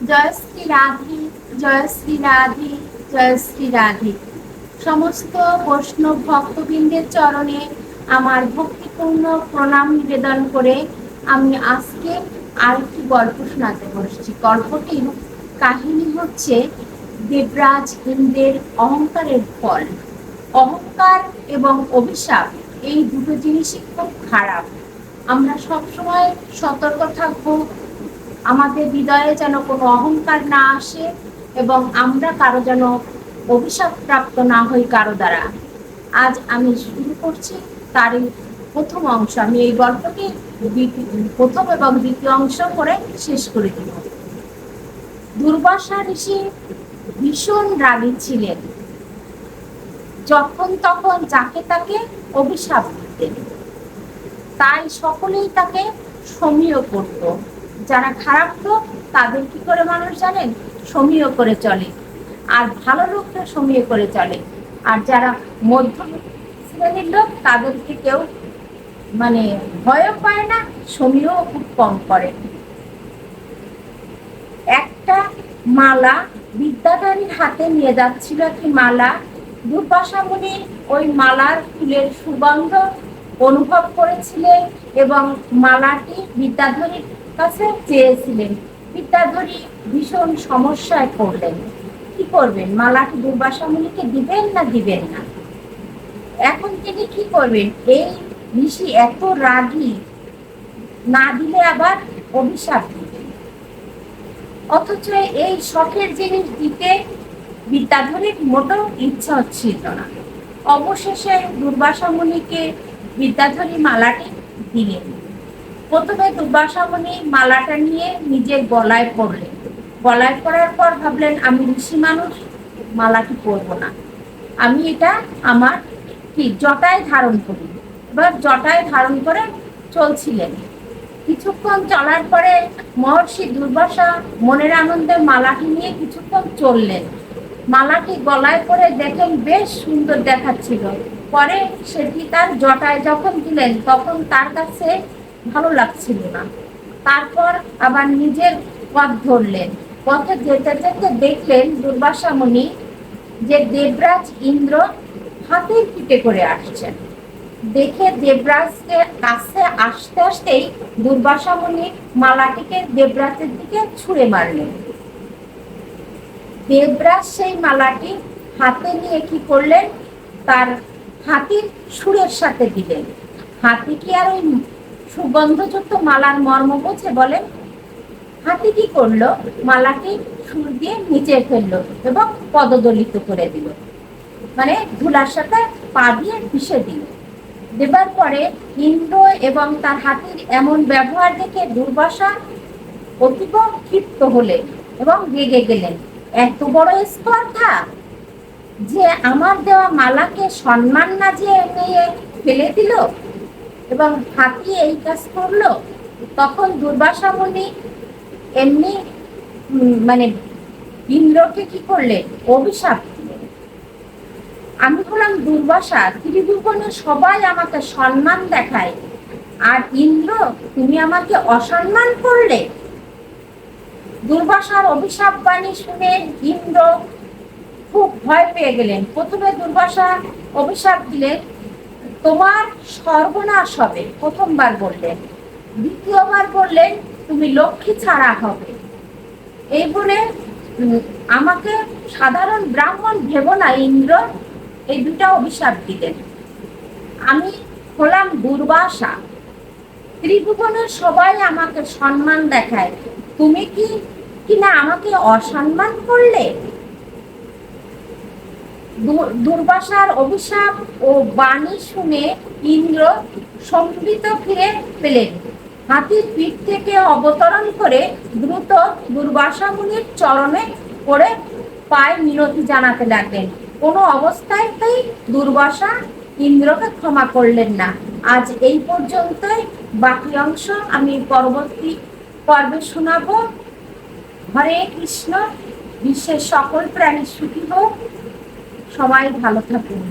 জয় শ্রী রাধে, জয় শ্রী রাধে, জয় শ্রী রাধে। সমস্ত বৈষ্ণব ভক্তবৃন্দের চরণে আমার ভক্তিপূর্ণ প্রণাম নিবেদন করে আমি আজকে আরেকটি গল্প শোনাতে বসছি। গল্পটির কাহিনী হচ্ছে দেবরাজ ইন্দ্রের অহংকারের ফল। অহংকার এবং অভিশাপ এই দুটো জিনিসই খুব খারাপ। আমরা সবসময় সতর্ক থাকবো, আমাদের হৃদয়ে যেন কোনো অহংকার না আসে এবং আমরা কারো যেন অভিশাপ প্রাপ্ত না হই কারো দ্বারা। আজ আমি শুরু করছি তারই প্রথম অংশ। আমি এই গল্পটি প্রথম এবং দ্বিতীয় অংশ করে শেষ করে দিব। দুর্বাসা ঋষি ভীষণ রাগী ছিলেন, যখন তখন যাকে তাকে অভিশাপ দিতেন। তাই সকলেই তাকে সমীহ করত। যারা খারাপ লোক তাদের কি করে মানুষ জানেন? সমীহ করে চলে। আর ভালো লোকরা সমীহ করে চলে। আর যারা মধ্য শ্রেণীর লোক তাদেরকে কেউ ভয়ও পায় না, সমীহ খুব কম করে। একটা মালা বিদ্যাধরীর হাতে নিয়ে যাচ্ছিল, একটি মালা। দুর্বাসা মুনি ওই মালার ফুলের সুগন্ধ অনুভব করেছিলেন এবং মালাটি বিদ্যাধরীর কাছে চেয়েছিলেন। বিদ্যাধরী ভীষণ সমস্যায় পড়লেন। কি করবেন? মালাটি দুর্বাসা মুনিকে দিবেন না দিবেন না? এখন তিনি কি করবেন? এই ঋষি এত রাগী, না দিলে আবার অভিশাপ দিবেন। অথচ এই শখের জিনিস দিতে বিদ্যাধরীর মোটেও ইচ্ছা হচ্ছিল না। অবশেষে দুর্বাসা মুনিকে বিদ্যাধরী মালাটি দিলেন। প্রথমে দুর্বাসা মুনি মালাটা নিয়ে নিজের গলায় পরলেন। গলায় পরার পর ভাবলেন, আমি ঋষি মানুষ, মালাটি পরবো না, আমি এটা আমার জটায় ধারণ করি। এবার জটায় ধারণ করে চলছিলেন। কিছুক্ষণ চলার পরে মহর্ষি দুর্বাসা মনের আনন্দে মালাটি নিয়ে কিছুক্ষণ চললেন। মালাটি গলায় পরে দেখেন বেশ সুন্দর দেখাচ্ছিল। পরে সেটি তার জটায় যখন দিলেন তখন তার কাছে ভালো লাগছিল না। তারপর আবার নিজের পথ ধরলেন। পথে যেতে যেতে দেখলেন দুর্বাসা মুনি যে দেবরাজ ইন্দ্র হাতির পিঠে করে আসছেন। দেখে দেবরাজকে কাছে আসতে আসতেই দুর্বাসা মুনি মালাটিকে দেবরাজের দিকে ছুঁড়ে মারলেন। দেবরাজ সেই মালাটি হাতে নিয়ে কি করলেন? তার হাতির সুরের সাথে দিলেন। হাতি কি আর ওই সুগন্ধযুক্ত মালার মর্ম বোঝে বলেন? হাতি কি করলো? মালাটি সুর দিয়ে নিচে ফেললো এবং পদদলিত করে দিল, ধুলার সাথে পা দিয়ে পিষে দিল। দেবার পরে ইন্দ্র এবং তার হাতির এমন ব্যবহার দেখে দুর্বাসা অতীব ক্ষিপ্ত হলেন এবং রেগে গেলেন। এত বড় স্পর্ধা যে আমার দেওয়া মালাকে সম্মান না যে নিয়ে ফেলে দিল এবং হাতি এই কাজ করলো। তখন দুর্বাসা মুনি এমনি ইন্দ্রকে কি করলেন? অভিশাপ দিলেন। আমি হলাম দুর্বাসা, ত্রিভুবনে সবাই আমাকে সম্মান দেখায়, আর ইন্দ্র তুমি আমাকে অসম্মান করলে। দুর্বাসার অভিশাপ বাণী শুনে ইন্দ্র খুব ভয় পেয়ে গেলেন। প্রথমে দুর্বাসা অভিশাপ দিলেন, তোমার সর্বনাশ হবে, প্রথমবার বললেন। দ্বিতীয়বার বললেন, তুমি লক্ষ্মী ছাড়া হবে। এই বলে আমাকে সাধারণ ব্রাহ্মণ ভেবো না ইন্দ্র, এই দুটা অভিশাপ দিলেন। আমি হলাম দুর্বাসা, ত্রিভুবনের সবাই আমাকে সম্মান দেখায়, তুমি কি কিনা আমাকে অসম্মান করলে। দুর্বাসার অভিশাপ ও বাণী শুনে ইন্দ্র সম্মিলিত ফিরে পেলেন। হাতির পিঠ থেকে অবতরণ করে দ্রুত দুর্বাসা মুনির চরণে পড়ে পায়ে মিনতি জানাতে লাগলেন। কোনো অবস্থাতেই দুর্বাসা ইন্দ্রকে ক্ষমা করলেন না। আজ এই পর্যন্তই। বাকি অংশ আমি পরবর্তী পর্বে শোনাবো। হরে কৃষ্ণ। বিশ্বের সকল প্রাণী সুখী হোক, সবাই ভালো থাকুন।